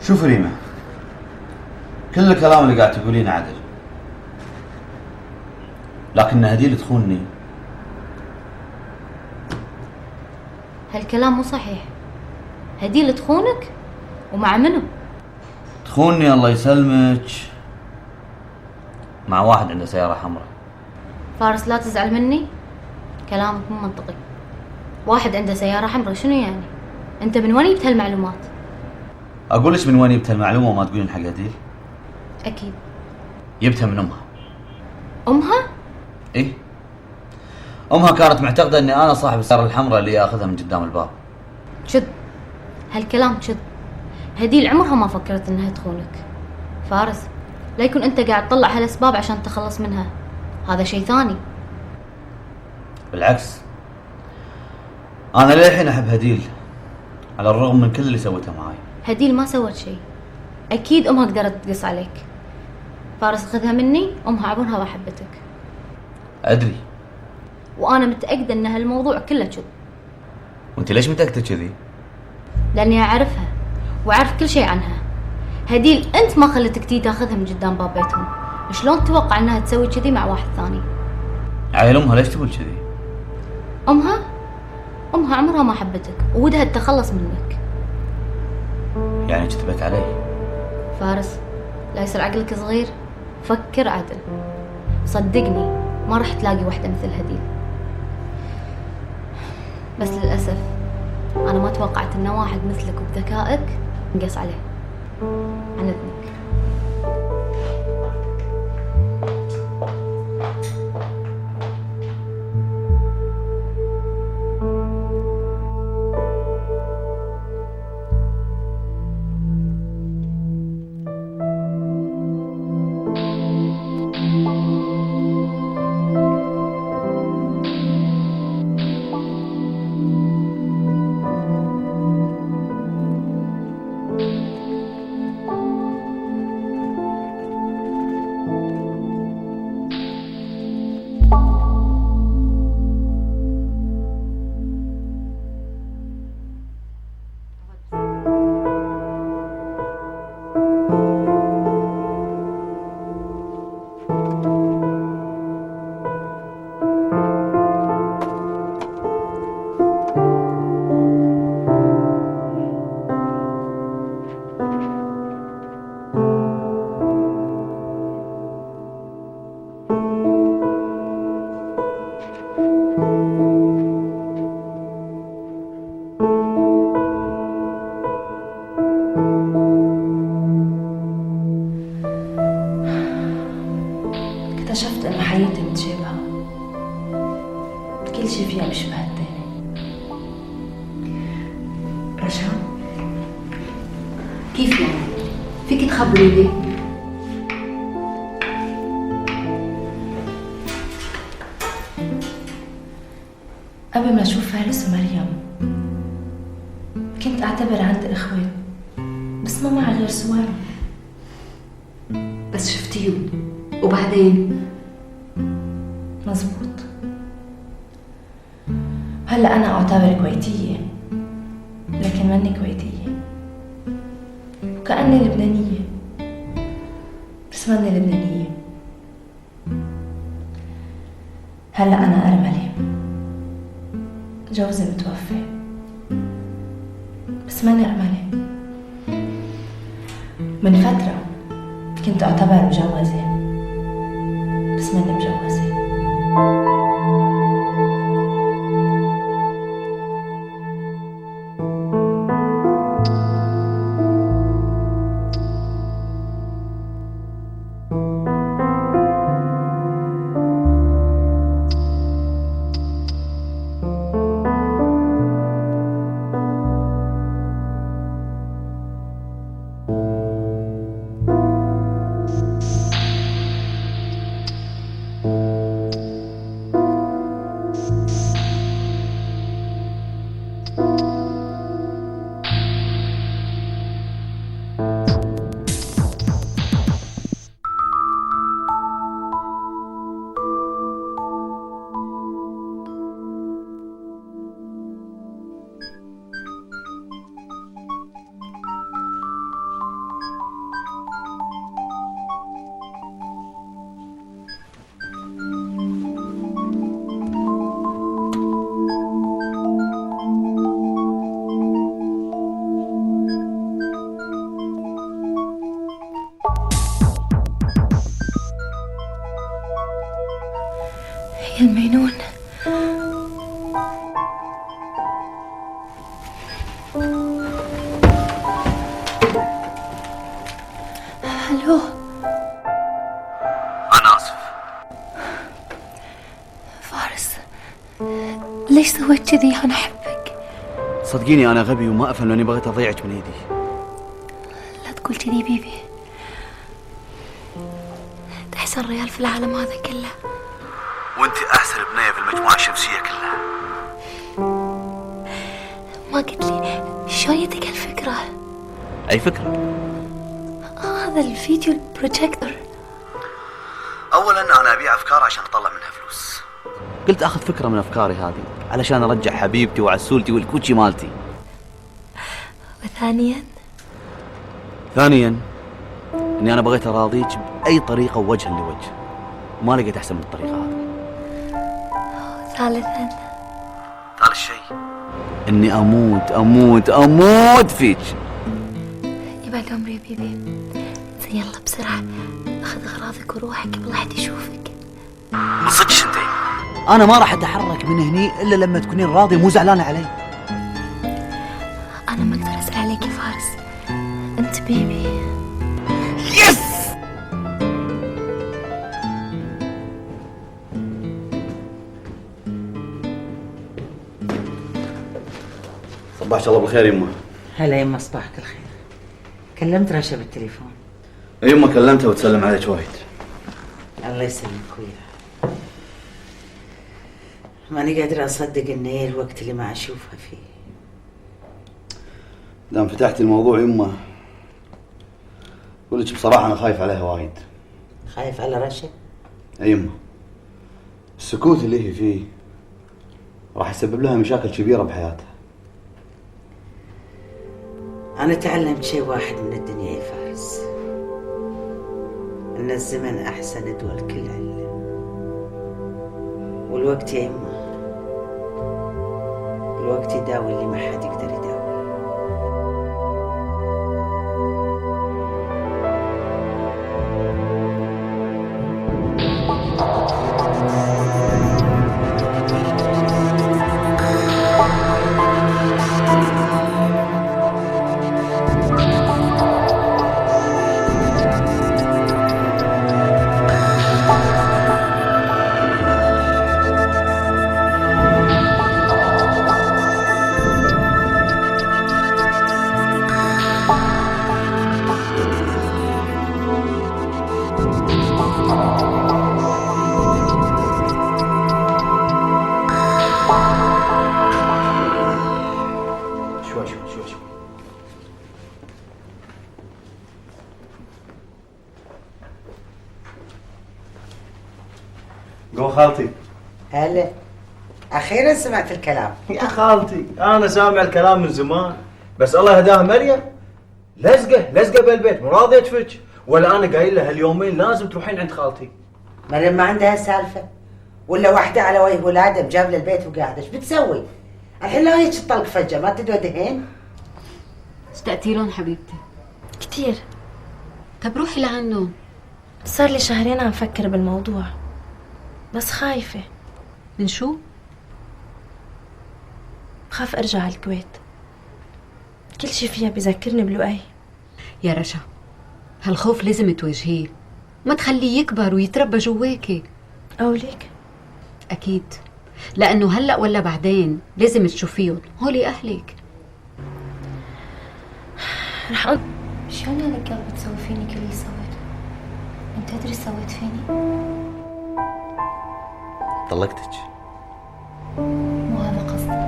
شوف ريمة، كل الكلام اللي قاعد تقولينه عدل، لكن هديل تخونني. هالكلام مو صحيح. هديل تخونك؟ ومع منو؟ تخونني الله يسلمك مع واحد عنده سيارة حمراء. فارس لا تزعل مني، كلامك مو منطقي. واحد عنده سيارة حمراء شنو يعني؟ انت من وين جبت هالمعلومات؟ اقولش من وين جبت المعلومة وما تقولين حق هديل؟ اكيد جبتها من امها. امها؟ ايه، امها كانت معتقدة اني انا صاحب السيارة الحمراء اللي اخذها من قدام الباب. كذب، هالكلام كذب. هديل عمرها ما فكرت انها تخونك. فارس، لا يكون انت قاعد تطلع هالاسباب عشان تخلص منها، هذا شيء ثاني. بالعكس، انا للحين احب هديل على الرغم من كل اللي سوته معاي. هديل ما سوت شيء، اكيد امها قدرت تقص عليك. فارس خذها مني، امها عمرها ما حبتك. ادري. وانا متاكده ان هالموضوع كله كذب. وانت ليش متأكدة كذي؟ لاني اعرفها واعرف كل شيء عنها. هديل انت ما خلتك تي تاخذها من قدام باب بيتهم، شلون تتوقع انها تسوي كذي مع واحد ثاني؟ عيل امها ليش تقول كذي؟ امها عمرها ما حبتك وودها التخلص منك. يعني كذبت علي؟ فارس، لا يصير عقلك صغير، فكر عدل. صدقني ما راح تلاقي واحدة مثل هديل. بس للأسف أنا ما توقعت إن واحد مثلك وبذكائك نقص عليه. عن إذنك. اكتشفت إن حياتي متشابهة، كل شي فيها بيشبه التاني. رشا، كيف يعني؟ فيك تخبريني؟ قبل ما أشوف فارس ومريم كنت أعتبر عندي إخوات، بس ما معي غير سوار. بس شفتيهم وبعدين؟ مزبوط. هلأ أنا أعتبر كويتية، لكن ماني كويتية، وكأني لبنانية بس ماني لبنانية. هلأ أنا أرملة، جوزي متوفي بس ماني أرملة. من فترة كنت أعتبر مجوزة بس ماني مجوزة. يا المينون. الو. انا اسف. فارس، ليش سويت كذي؟ انا احبك. صدقيني انا غبي وما افهم لاني بغيت اضيعك من ايدي. لا تقول كذي بيبي، انت احسن ريال في العالم هذا كله. وانت احسن بنيه في المجموعه الشمسيه كلها. ما قلت لي شلون جتك هالفكرة؟ اي فكره؟ هذا الفيديو البروجيكتور. اولا انا ابيع افكار عشان اطلع منها فلوس. قلت اخذ فكره من افكاري هذه علشان ارجع حبيبتي وعسولتي والكوتشي مالتي. ثانيا اني انا بغيت اراضيك باي طريقه ووجها لوجه، وما لقيت احسن من الطريقه هذه. ثالث شيء اني اموت اموت اموت فيك. يبعد عمري يا بيبي. زين يلا بسرعة اخذ اغراضك وروح قبل لا احد يشوفك. من صدقش انت؟ انا ما راح اتحرك من هني الا لما تكونين راضيه مو زعلانه علي. انا ما اقدر اسال عليك يا فارس، انت بيبي. يس. صباحك الله بالخير يمه. هلا يما، صباحك الخير. كلمت رشا بالتليفون؟ يمه كلمتها وتسلم عليك وايد. الله يسلمك وياها. ماني قادرة أصدق إن هي الوقت اللي ما أشوفها فيه. دام فتحتي الموضوع يمه، أقول لك بصراحة أنا خايف عليها وايد. خايف على رشا؟ أي يمه، السكوت اللي هي فيه راح يسبب لها مشاكل كبيرة بحياتها. أنا تعلمت شيء واحد من الدنيا يا فارس، إن الزمن أحسن دول كل علم. والوقت يا يما، الوقت يداوي اللي ما حد يقدر يداوي. شوي قو خالتي. هلا، أخيرا سمعت الكلام. يا خالتي انا سامع الكلام من زمان، بس الله يهداها مريم لزقه بالبيت مو راضيه تفك، ولا انا قايل لها اليومين لازم تروحين عند خالتي. مريم ما عندها سالفة، ولا واحدة على وجه ولادة بجاب للبيت وقاعدة، ايش بتسوي؟ الحين لو هيك تطلق فجأة ما تدوى دهين؟ اشتقتي لهم حبيبتي؟ كتير. طب روحي لعنهم. صار لي شهرين عم فكر بالموضوع، بس خايفة. من شو؟ بخاف ارجع على الكويت، كل شي فيها بذكرني بلؤي. يا رشا هالخوف لازم تواجهيه، ما تخليه يكبر ويتربى جواكي. أوليك؟ أكيد، لأنه هلأ ولا بعدين لازم تشوفيهم، هولي أهلك. رح أقول شلون يا لك بتسوي فيني كل اللي سويته؟ انت تدري ايش سويت فيني؟ طلقتك. مو هذا قصدي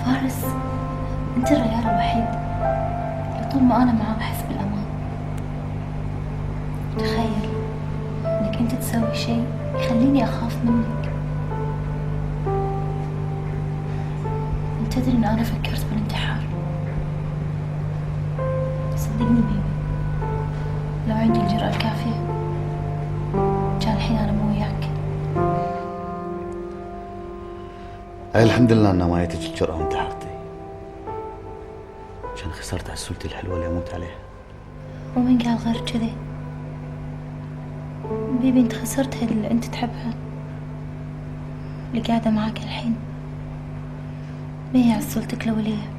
فارس، انت الرجال الوحيد اللي طول ما انا معاه بحس بالامان. تخيل انك انت تسوي شيء يخليني اخاف منك. انت تدري ان انا فكرت بالانتحار. صدقني بيبي، لو عندي الجرأة الكافية كان الحين انا مو وياك. هاي الحمد لله انها ما جتك الجرأة وانتحرتي، عشان خسرت عسولتي الحلوة اللي اموت عليها. ومن قال غير كذي؟ حبيبي انت خسرت هذه اللي انت تحبها، اللي قاعدة معاك الحين، ما هي عسولتك الأولية.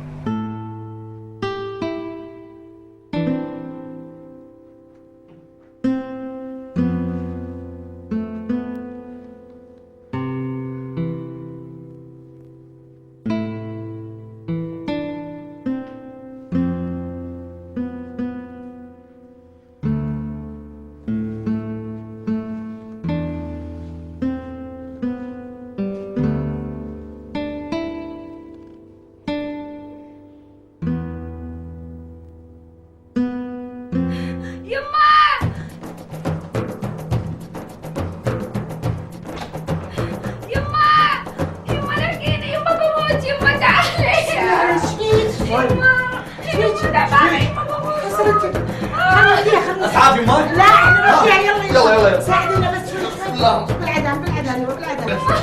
اسعاف يما. لا احنا نرجع. يلا يلا ساعدينا بس شوي.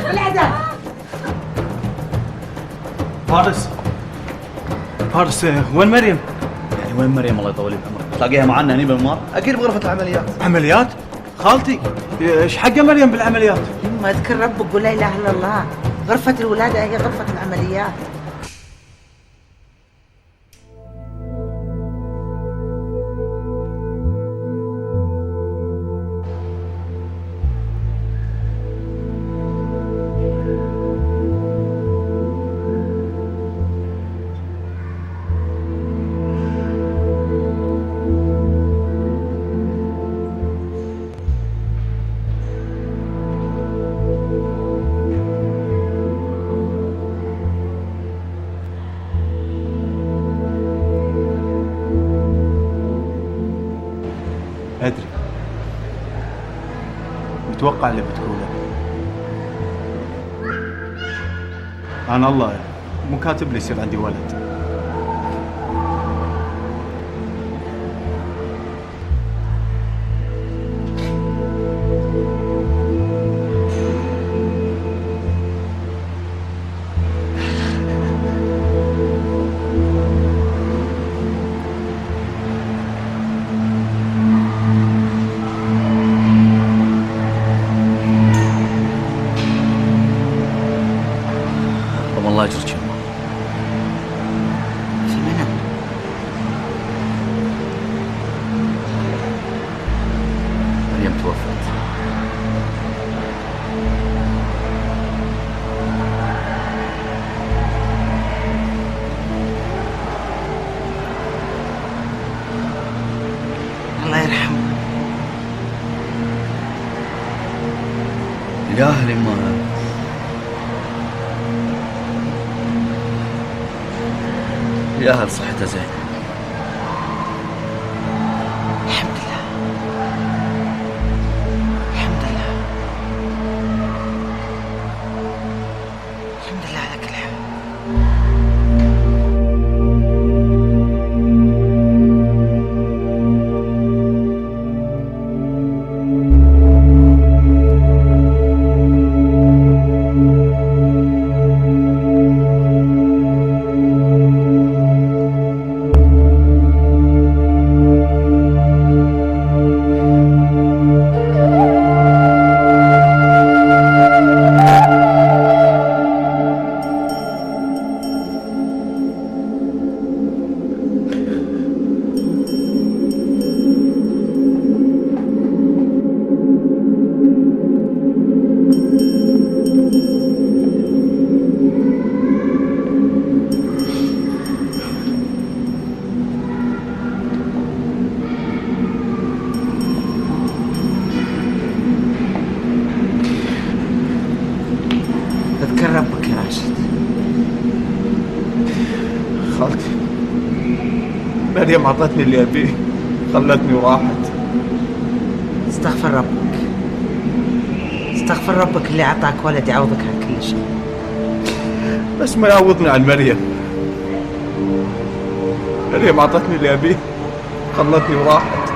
بالعدم. فارس وين مريم؟ يعني وين مريم الله يطول بعمرك؟ تلاقيها معنا هني بالمار؟ اكيد بغرفة العمليات. عمليات؟ خالتي ايش حق مريم بالعمليات؟ يما اذكر ربك قول لا اله الا الله. غرفة الولادة هي غرفة العمليات. أدري متوقع اللي بتقوله. أنا الله مو كاتب لي يصير عندي ولد. الله يجرك يما. في منى؟ مريم توفت. الله يرحمه. يا اهل يما. يا هل صحته زين؟ الحمد لله. الحمد لله. الحمد لله على كل حال. اذكر ربك يا راشد. خالتي مريم عطتني اللي أبيه، خلتني وراحت. استغفر ربك. استغفر ربك اللي اعطاك ولد يعوضك عن كل شيء. بس ما يعوضني عن مريم. مريم عطتني اللي أبيه، خلتني وراحت.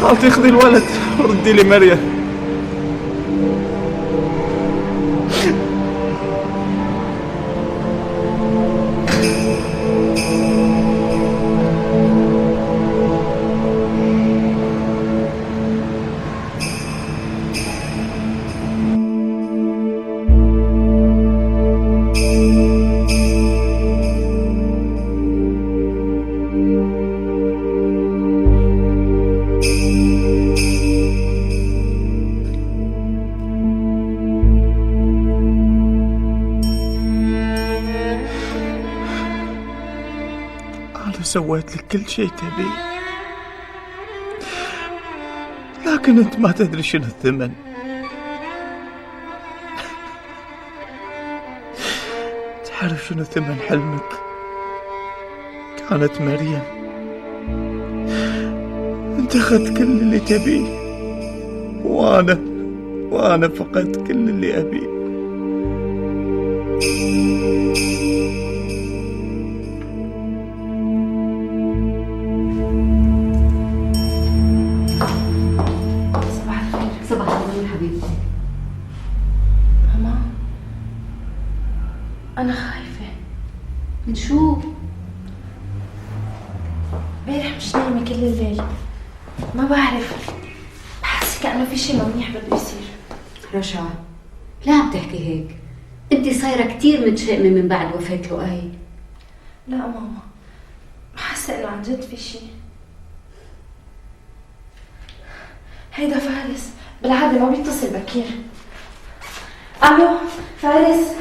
خالتي خذي الولد وردي لي مريم. سويت لك كل شيء تبيه، لكن أنت ما تدري شنو الثمن. تعرف شنو ثمن حلمك؟ كانت مريم. أنت أخذت كل اللي تبيه، وأنا فقدت كل اللي أبيه. أنا خايفة. من شو؟ امبارح مش نايمة كل الليل، ما بعرف، بحس كأنه في شي منيح بده يصير. رشا لا عم تحكي هيك، انت صايرة كتير متشائمة من بعد وفاة لؤي. لا ماما، بحس إنه عن جد في شي. هيدا فارس بالعادة ما بيتصل بكير. ألو فارس.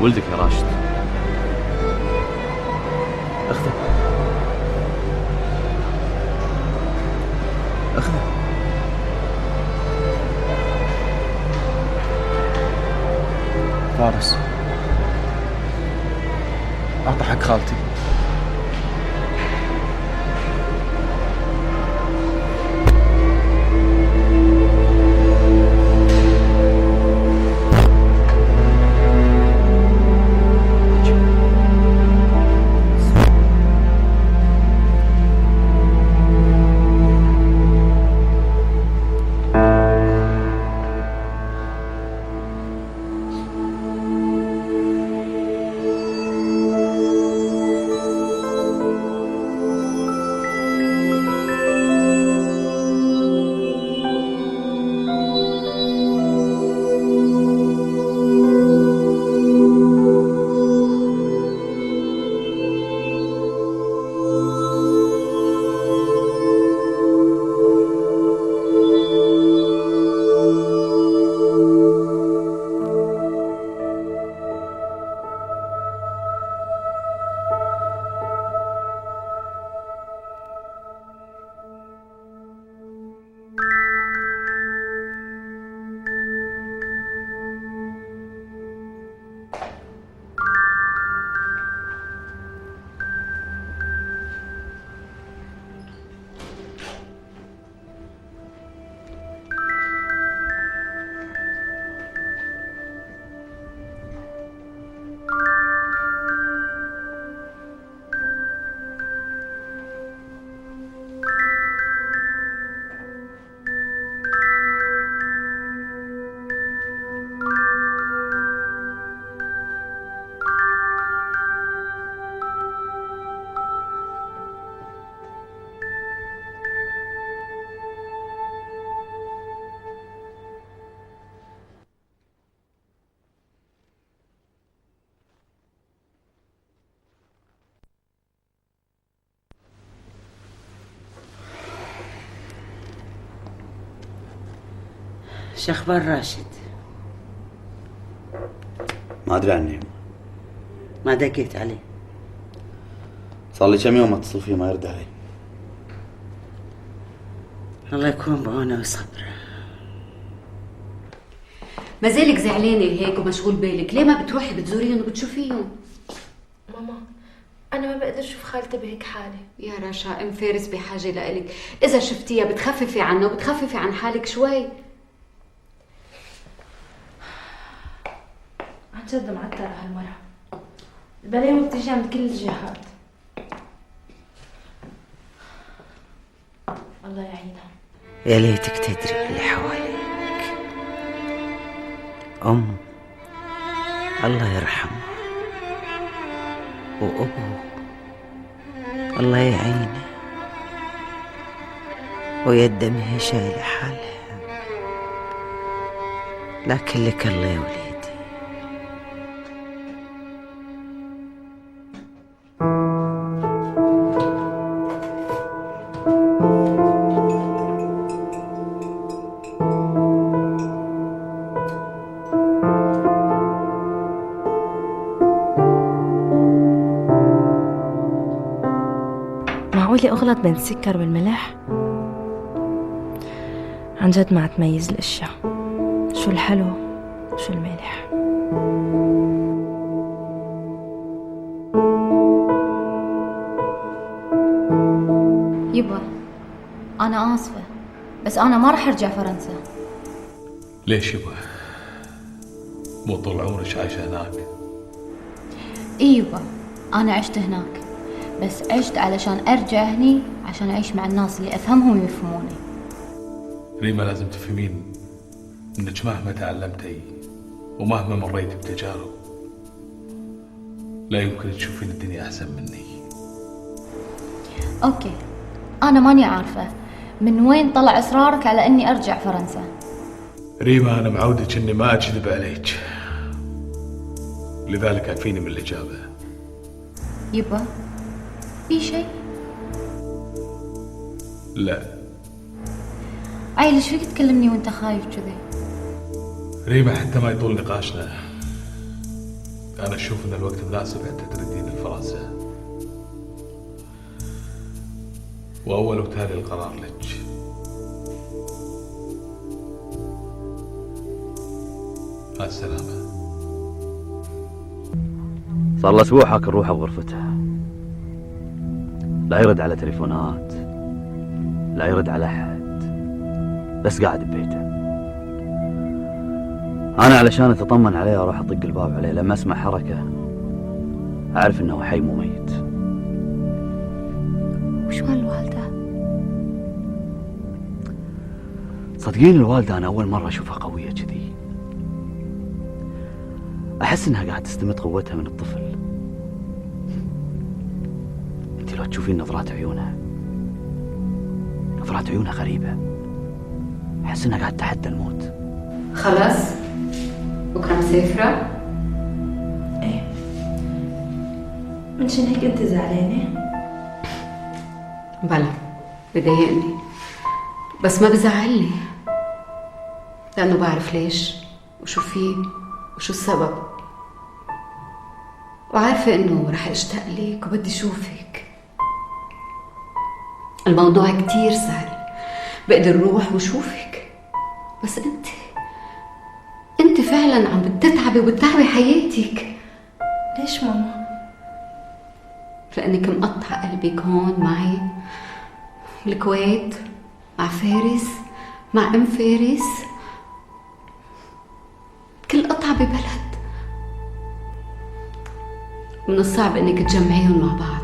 ولدك يا راشد. أخذه. فارس، أعطى حق خالتي. شو اخبار راشد؟ ما أدري عنه. ما دقيت عليه. صار لي كم يوم أتصل فيه ما يرد علي. الله يكون بعونه وصبره. ما زالك زعلانة هيك ومشغول بالك، ليه ما بتروحي بتزوريهم وبتشوفيهم؟ ماما أنا ما بقدر أشوف خالتي بهيك حالة. يا رشا ام فارس بحاجة لإلك، إذا شفتيها بتخففي عنها وبتخففي عن حالك شوي. عن جد معترة هالمرة، البلاوي بتجي من كل الجهات. الله يعينها. يا ليتك تدري باللي حواليك. الله يرحمه، وأبوه الله يعينه، ويده ما هي شايلة حالها. لكن لك الله يا وليدي. معقولة أغلط بين السكر والملح؟ عن جد ما أتميز الأشياء، شو الحلو شو المالح. يبا أنا آسفة، بس أنا ما راح أرجع فرنسا. ليش يبا؟ مو طول عمرك عايشة هناك؟ إي يبا أنا عشت هناك، بس عشت علشان أرجع هني عشان أعيش مع الناس اللي أفهمهم ويفهموني. ريما لازم تفهمين انك مهما تعلمتي ومهما مريت بتجارب لا يمكن تشوفين الدنيا احسن مني. أوكي أنا ماني عارفة من وين طلع إصرارك على إني أرجع فرنسا. ريما انا معودك اني ما اكذب عليك، لذلك عارفيني من الاجابة. يبا في شيء؟ لا. عيل ايش فيك تكلمني وانت خايف كذي؟ ريما حتى ما يطول نقاشنا، انا اشوف ان الوقت مناسب حتى تردين لفرنسا، واول وتالي القرار لك. مع السلامة. صار له اسبوع حاكر روحه بغرفته، لا يرد على تليفونات لا يرد على احد، بس قاعد ببيته. انا علشان اتطمن عليه اروح اطق الباب عليه، لما اسمع حركه اعرف انه حي مو ميت. وش مال الوالدة؟ صدقين الوالده انا اول مره اشوفها قويه كذي، احس انها قاعد تستمد قوتها من الطفل. انت لو تشوفين نظرات عيونها، نظرات عيونها غريبه، احس انها قاعد تتحدى الموت. خلاص بكره مسافره؟ ايه منشان هيك انت زعلانة؟ بلا بضايقني بس ما بزعلني، لانه بعرف ليش وشو فيه وشو السبب، وعارفة انه رح اشتاق لك وبدي اشوفك. الموضوع كتير سهل، بقدر روح وشوفك، بس انت فعلا عم بتتعبي وبتتعبي حياتك. ليش ماما؟ لانك مقطعة قلبك هون معي بالكويت مع فارس، مع ام فارس، كل قطعة ببلد، من الصعب انك تجمعيهم مع بعض.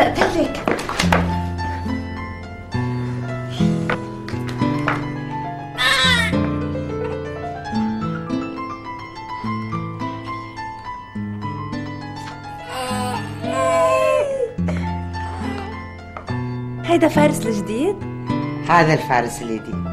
بقتلك. هيدا فارس الجديد؟ هذا الفارس الجديد.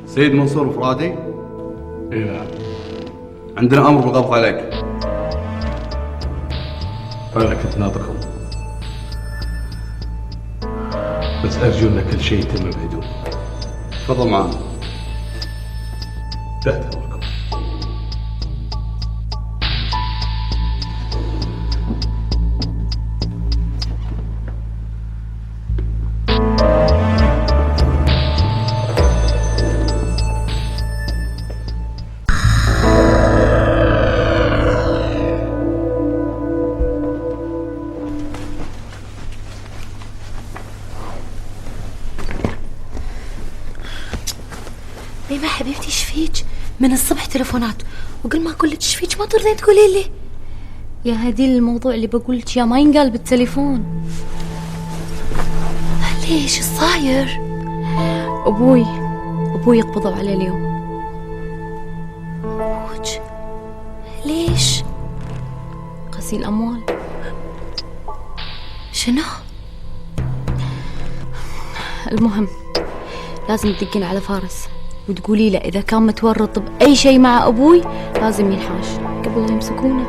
سيد منصور فرادي؟ اي نعم. عندنا امر بالقبض عليك. انا كنت ناطركم، بس ارجو ان كل شيء يتم بهدوء. تفضل معنا. تحت امركم. ريما حبيبتي ايش فيك؟ من الصبح تلفونات وقل ما قلت ايش فيك ما ترضين تقولي لي. يا هدي الموضوع اللي بقول لك يا ما ينقال بالتليفون. ليش ايش صاير؟ ابوي قبضوا عليه اليوم. ابوك؟ ليش؟ غسيل اموال. شنو؟ المهم لازم تدقين على فارس وتقولي له إذا كان متورط بأي شيء مع أبوي لازم ينحاش قبل لا يمسكونه.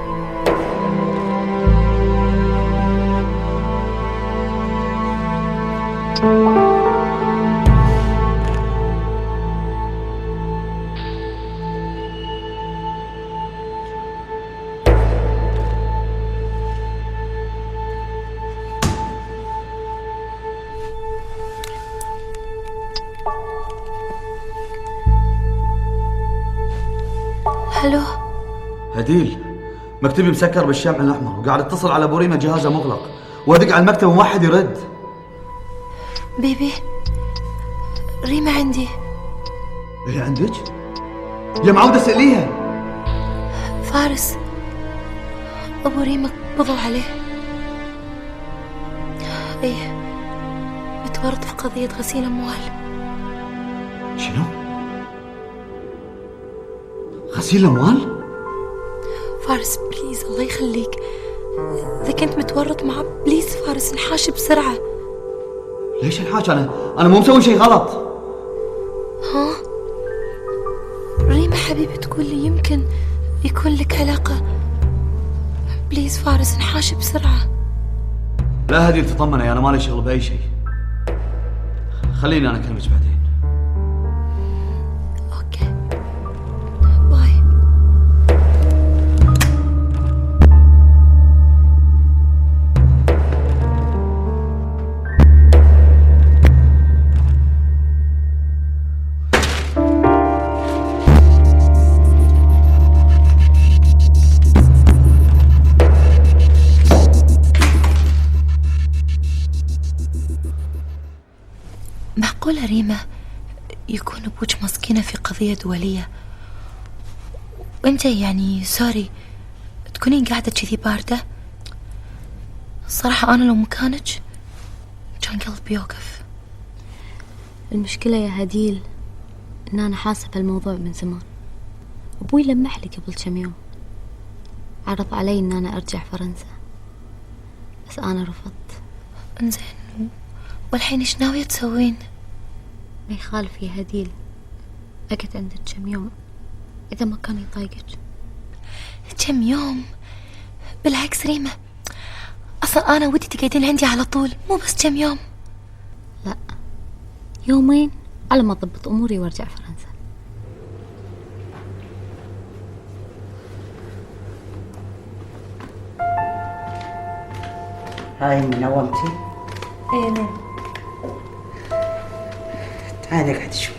الو هديل، مكتبي مسكر بالشمع الأحمر، وقاعد اتصل على أبو ريمة جهازه مغلق، وأدق على المكتب وما حد يرد. بيبي، ريمة عندي. إيه عندك؟ يا معودة اسأليها. فارس، أبو ريمة قبضوا عليه. إيه، متورط في قضية غسيل أموال. شنو؟ غسيل أموال؟ فارس بليز الله يخليك، إذا كنت متورط معه بليز فارس انحاش بسرعة. ليش الحاج؟ أنا مو مسوي شيء غلط. ها؟ ريمة حبيبي تقول لي يمكن يكون لك علاقة. بليز فارس انحاش بسرعة. لا هدي تطمني، أنا مالي شغل بأي شيء. خليني أنا أكلمك بعدين. أوكي باي. معقولة ريمة يكون أبوك مسكينة في قضية دولية وأنت يعني سوري تكونين قاعدة كذي باردة؟ الصراحة أنا لو مكانك كان قلبي يوقف. المشكلة يا هديل إن أنا حاسة بالموضوع من زمان. أبوي لمح لي قبل كم يوم، عرض علي إن أنا أرجع فرنسا، بس أنا رفضت. إنزين، والحين إيش ناوية تسوين؟ ما يخالف يا هديل، أقعد عندك كم يوم إذا ما كان يضايقك. كم يوم؟ بالعكس ريمة، أصلا أنا ودي تقعدين عندي على طول، مو بس كم يوم. لا، يومين على ما أضبط أموري وأرجع فرنسا. هاي من نومتي؟ ايه نعم. تعالي اقعد شوي.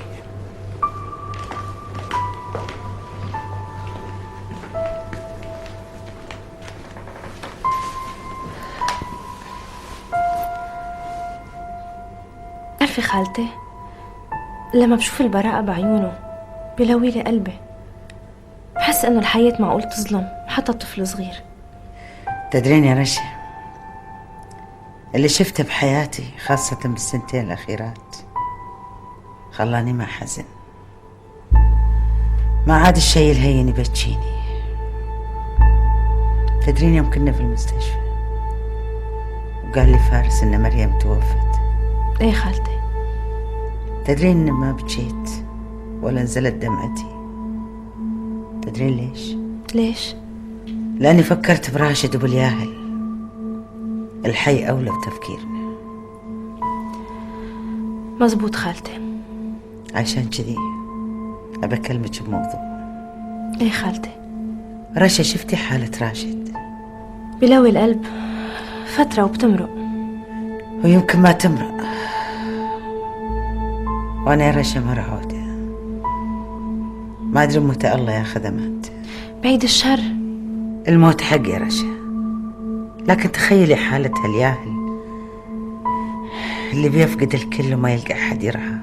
عارفة خالتي، لما بشوف البراءة بعيونه بلوي لي قلبي، بحس انه الحياة معقول تظلم حتى طفل صغير. تدرين يا رشا، اللي شفته بحياتي خاصة بالسنتين الأخيرات خلاني ما حزن، ما عاد الشيء الهين يبكيني. تدرين يوم كنا في المستشفى وقال لي فارس إن مريم توفت. ايه خالتي. تدرين إن ما بكيت ولا نزلت دمعتي؟ تدرين ليش؟ ليش؟ لأني فكرت براشد وبالياهل، الحي أولى بتفكيرنا. مزبوط خالتي. عشان كذي أبى أكلمك بموضوع. ايه خالتي. رشا، شفتي حالة راشد؟ بلوي القلب فترة وبتمرق. ويمكن ما تمرق، وأنا يا رشا مرعودة، ما أدري متى الله ياخذ مات. بعيد الشر. الموت حق يا رشا، لكن تخيلي حالة هالياهل اللي بيفقد الكل وما يلقى أحد يرعاه.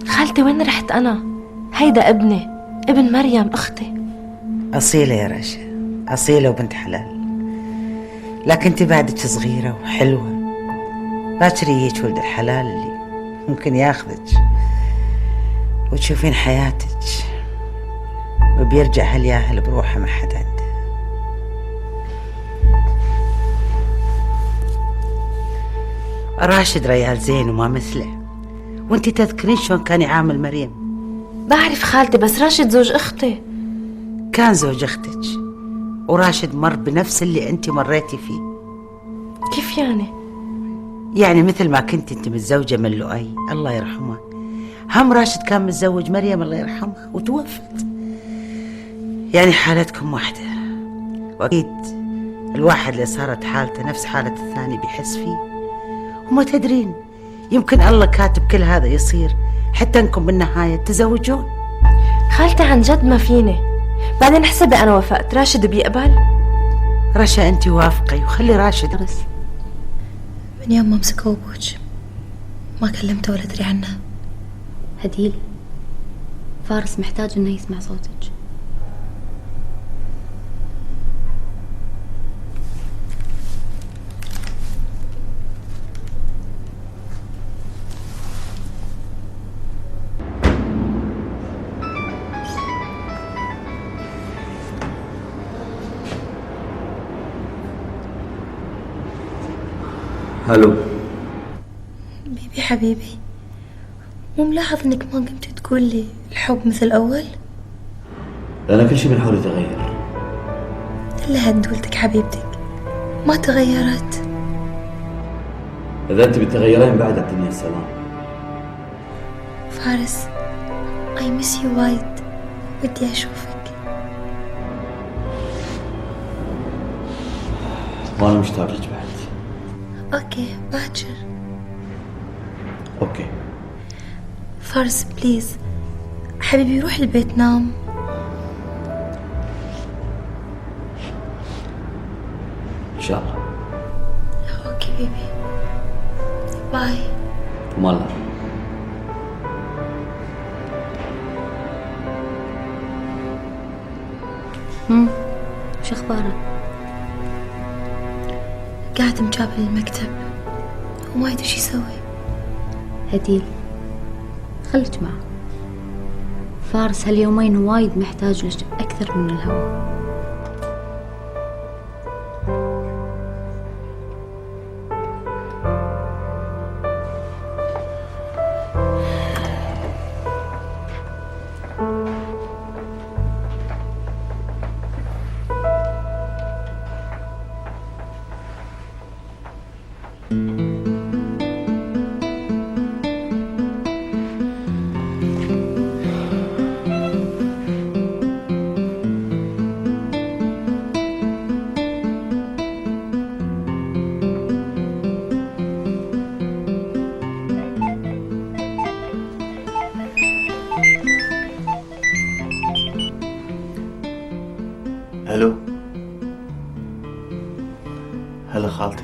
خالتي وين رحت أنا؟ هيدا ابني، ابن مريم أختي. أصيلة يا رشا، أصيلة وبنت حلال، لكن انت بعدك صغيرة وحلوة، باكر يجيك ولد الحلال اللي ممكن ياخذك وتشوفين حياتك وبيرجع هالياهل بروحه ما حد عنده. راشد ريال زين وما مثله، وانتي تذكرين شلون كان يعامل مريم؟ بعرف خالتي، بس راشد زوج اختي. كان زوج اختك، وراشد مر بنفس اللي انتي مريتي فيه. كيف يعني؟ يعني مثل ما كنت انت متزوجة من لؤي الله يرحمه، هم راشد كان متزوج مريم الله يرحمها وتوفت. يعني حالتكم واحدة، واكيد الواحد اللي صارت حالته نفس حالة الثاني بيحس فيه. وما تدرين، يمكن الله كاتب كل هذا يصير حتى انكم بالنهاية تزوجون. خالتي عن جد ما فيني، بعدين حسبي انا وافقت راشد بيقبل. رشا أنت وافقي وخلي راشد. فارس، من يوم ما مسكوا أبوج ما كلمته ولا أدري عنه. هديل، فارس محتاج إنه يسمع صوتك. هلو بيبي حبيبي، مو ملاحظ انك ما قمت تقول لي الحب مثل اول؟ لأن كل شيء من حولي تغير. الا هدولتك حبيبتك ما تغيرت. إذا أنت بتغيرين بعد الدنيا السلام. فارس، I miss you وايد، ودي اشوفك. وأنا مشتاق لك بعد. اوكي باكر. أوكي فارس بليز حبيبي روح البيت نام. إن شاء الله. اوكي بيبي باي. وما الله. وش أخباره؟ قاعد مجابل المكتب وما يدري شو يسوي. هديل، خليك معه. فارس هاليومين وايد محتاج لك أكثر من الهوى. هلو. هلا خالتي.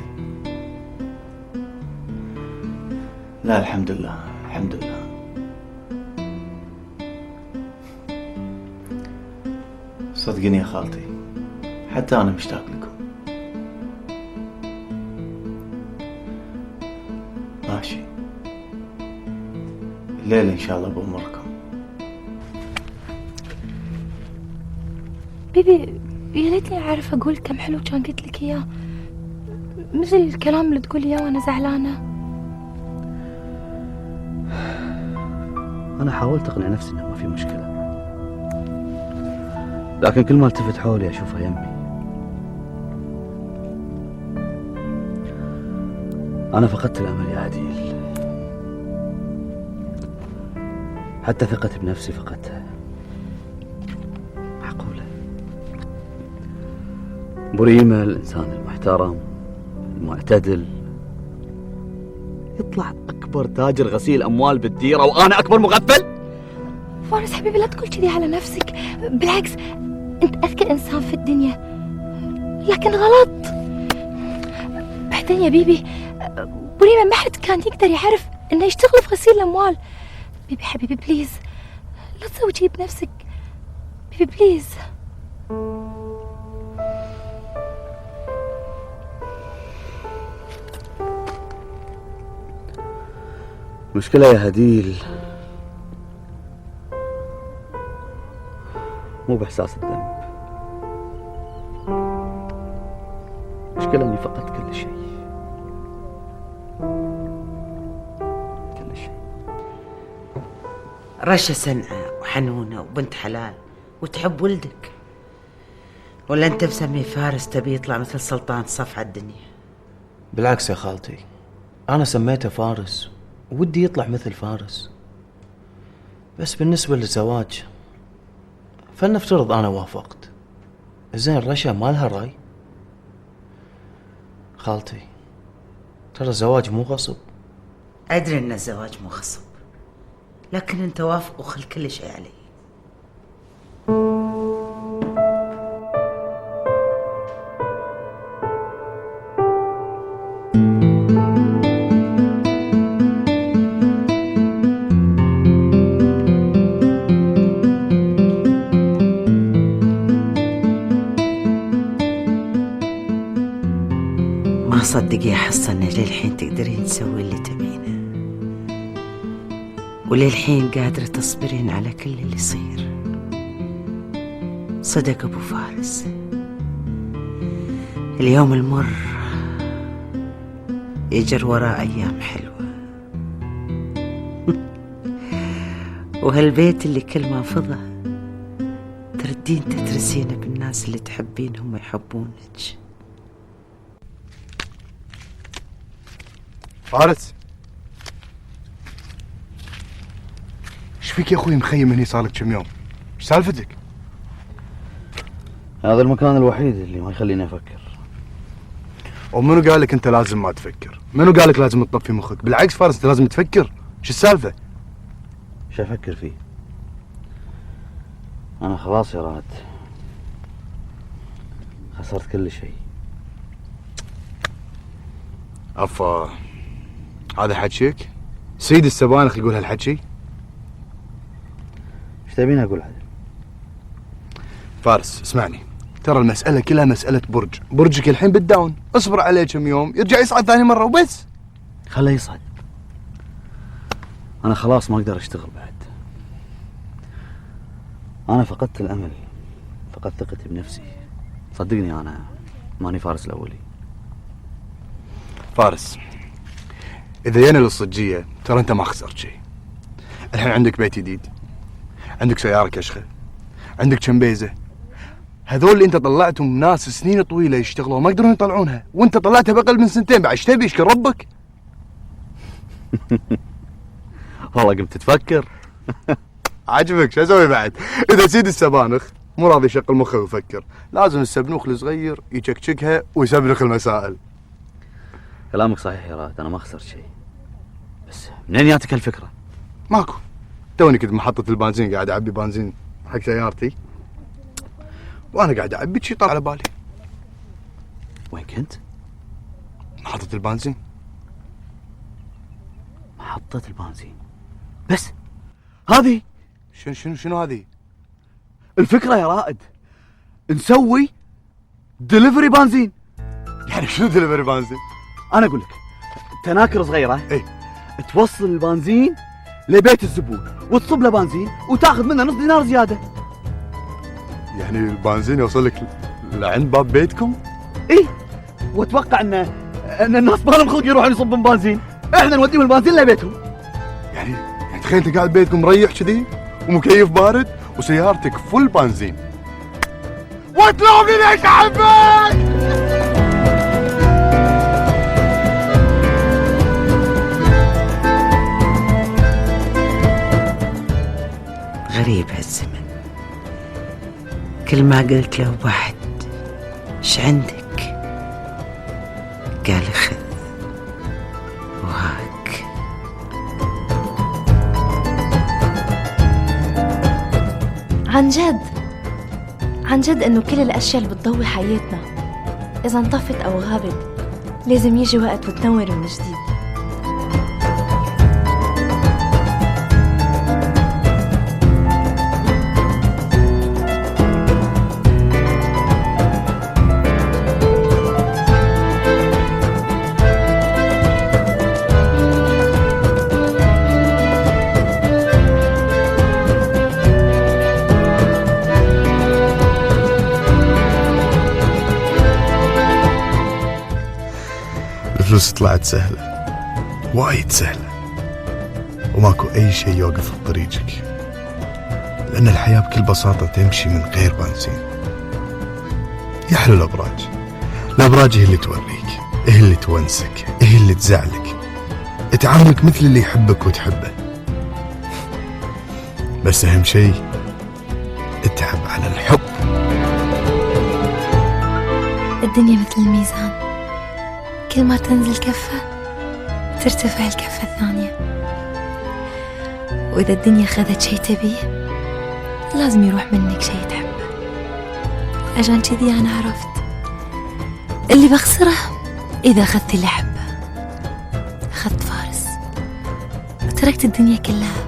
لا الحمد لله الحمد لله. صدقيني يا خالتي حتى أنا مشتاق لكم. ماشي، الليلة إن شاء الله بأمركم. بيبي يا ليتني أعرف أقول كم حلو كان قلت لك إياه، مثل الكلام اللي تقول إياه وأنا زعلانة. أنا حاولت أقنع نفسي إنه ما في مشكلة، لكن كل ما التفت حولي أشوفها يمي. أنا فقدت الأمل يا عديل، حتى ثقتي بنفسي فقدتها. معقولة بريمة الإنسان المحترم المعتدل يطلع أكبر تاجر غسيل أموال بالديرة وأنا أكبر مغفل؟ فارس حبيبي لا تقول كذي على نفسك، بالعكس أنت أذكى إنسان في الدنيا، لكن غلط. بعدين يا بيبي بريمة ما حد كان يقدر يعرف إنه يشتغل في غسيل الأموال. بيبي حبيبي بليز لا تسوي شي بنفسك، بيبي بليز. مشكلة يا هديل مو بإحساس الذنب، مشكلة إني فقدت كل شيء. كل شيء. رشا سنعة وحنونة وبنت حلال وتحب ولدك، ولا أنت مسمي فارس تبي يطلع مثل سلطان صف على الدنيا؟ بالعكس يا خالتي، أنا سميته فارس ودي يطلع مثل فارس، بس بالنسبة للزواج فلنفترض أنا وافقت، زين رشا ما لها رأي؟ خالتي ترى الزواج مو غصب. أدري أن الزواج مو غصب، لكن أنت وافق وخل كل شيء علي. ما صدق يا حصة إن للحين تقدرين تسوي اللي تبينه، وللحين قادرة تصبرين على كل اللي يصير. صدق أبو فارس، اليوم المر يجر وراء أيام حلوة. وهالبيت اللي كل ما فضى تردين تترسينه بالناس اللي تحبينهم ويحبونك. فارس، ايش فيك يا اخوي مخيم هني صار لك كم يوم؟ ايش سالفتك؟ هذا المكان الوحيد اللي ما يخليني افكر. ومنو قال لك انت لازم ما تفكر؟ منو قال لك لازم تطفي مخك؟ بالعكس فارس انت لازم تفكر. ايش السالفه؟ ايش افكر فيه؟ انا خلاص يا راد، خسرت كل شيء. افا، هذا حكيك؟ سيد السبانخ يقول هالحكي؟ ايش تبيني اقول عاد؟ فارس اسمعني، ترى المسألة كلها مسألة برج، برجك الحين بالداون، اصبر عليه كم يوم يرجع يصعد ثاني مرة وبس. خله يصعد. انا خلاص ما اقدر اشتغل بعد. انا فقدت الامل، فقدت ثقتي بنفسي. صدقني انا ماني فارس الاولي. فارس، اذا جينا للصجية ترى انت ما خسرت شيء. الحين عندك بيت جديد، عندك سيارة كشخة، عندك شمبيزة. هذول اللي انت طلعتهم ناس سنين طويلة يشتغلوا ما يقدرون يطلعونها، وانت طلعتها بأقل من سنتين. بعد ايش تبي؟ يشكر ربك. والله قمت تفكر. عجبك؟ شو اسوي بعد؟ اذا سيد السبانخ مو راضي يشغل مخه ويفكر، لازم السبنوخ الصغير يشكشكها ويسبنخ المسائل. كلامك صحيح يا راد، انا ما خسرت شيء. بس منين جاتك هالفكرة؟ ماكو، توني كنت محطة البنزين قاعد اعبي بنزين حق سيارتي، وانا قاعد اعبي شي طال على بالي. وين كنت؟ محطة البنزين. محطة البنزين بس؟ هذه شنو هذه؟ الفكرة يا رائد، نسوي دليفري بنزين. يعني شنو دليفري بنزين؟ انا اقول لك، تناكر صغيرة اي توصل البنزين لبيت الزبون وتصب له بنزين وتاخذ منه نص دينار زيادة. يعني البنزين يوصل لك لعند باب بيتكم؟ اي، واتوقع ان الناس ما لهم خلق يروحون يصبون بنزين، احنا نوديهم البنزين لبيتهم. يعني تخيل انت قاعد بيتكم مريح كذي ومكيف بارد وسيارتك فل بنزين، وتلومني ليش احبك؟ غريب هالزمن، كل ما قلت له واحد ايش عندك قال خذ وهاك. عن جد انه كل الاشياء اللي بتضوي حياتنا اذا انطفت او غابت لازم يجي وقت وتنور من جديد. الفلوس طلعت سهلة، وايد سهلة، وماكو أي شيء يوقف بطريقك، لأن الحياة بكل بساطة تمشي من غير بنزين. يا حلو الأبراج، الأبراج هي اللي توريك، هي اللي تونسك، هي اللي تزعلك، تعاملك مثل اللي يحبك وتحبه. بس أهم شيء اتعب على الحب. الدنيا مثل الميزان، كل ما تنزل كفة ترتفع الكفة الثانية، وإذا الدنيا خذت شي تبيه لازم يروح منك شي تحبه. عشان كذي أنا عرفت اللي بخسره إذا أخذت اللي أحبه. أخذت فارس وتركت الدنيا كلها،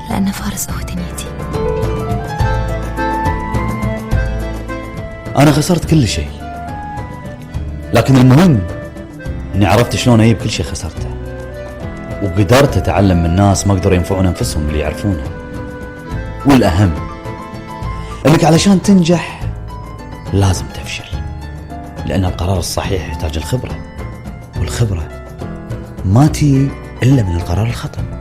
لأن فارس هو دنيتي. أنا خسرت كل شيء، لكن المهم اني عرفت شلون اجيب كل شيء خسرته، وقدرت اتعلم من ناس ما قدروا ينفعون انفسهم باللي يعرفونه. والاهم انك علشان تنجح لازم تفشل، لان القرار الصحيح يحتاج الخبرة، والخبرة ما تي الا من القرار الخطأ.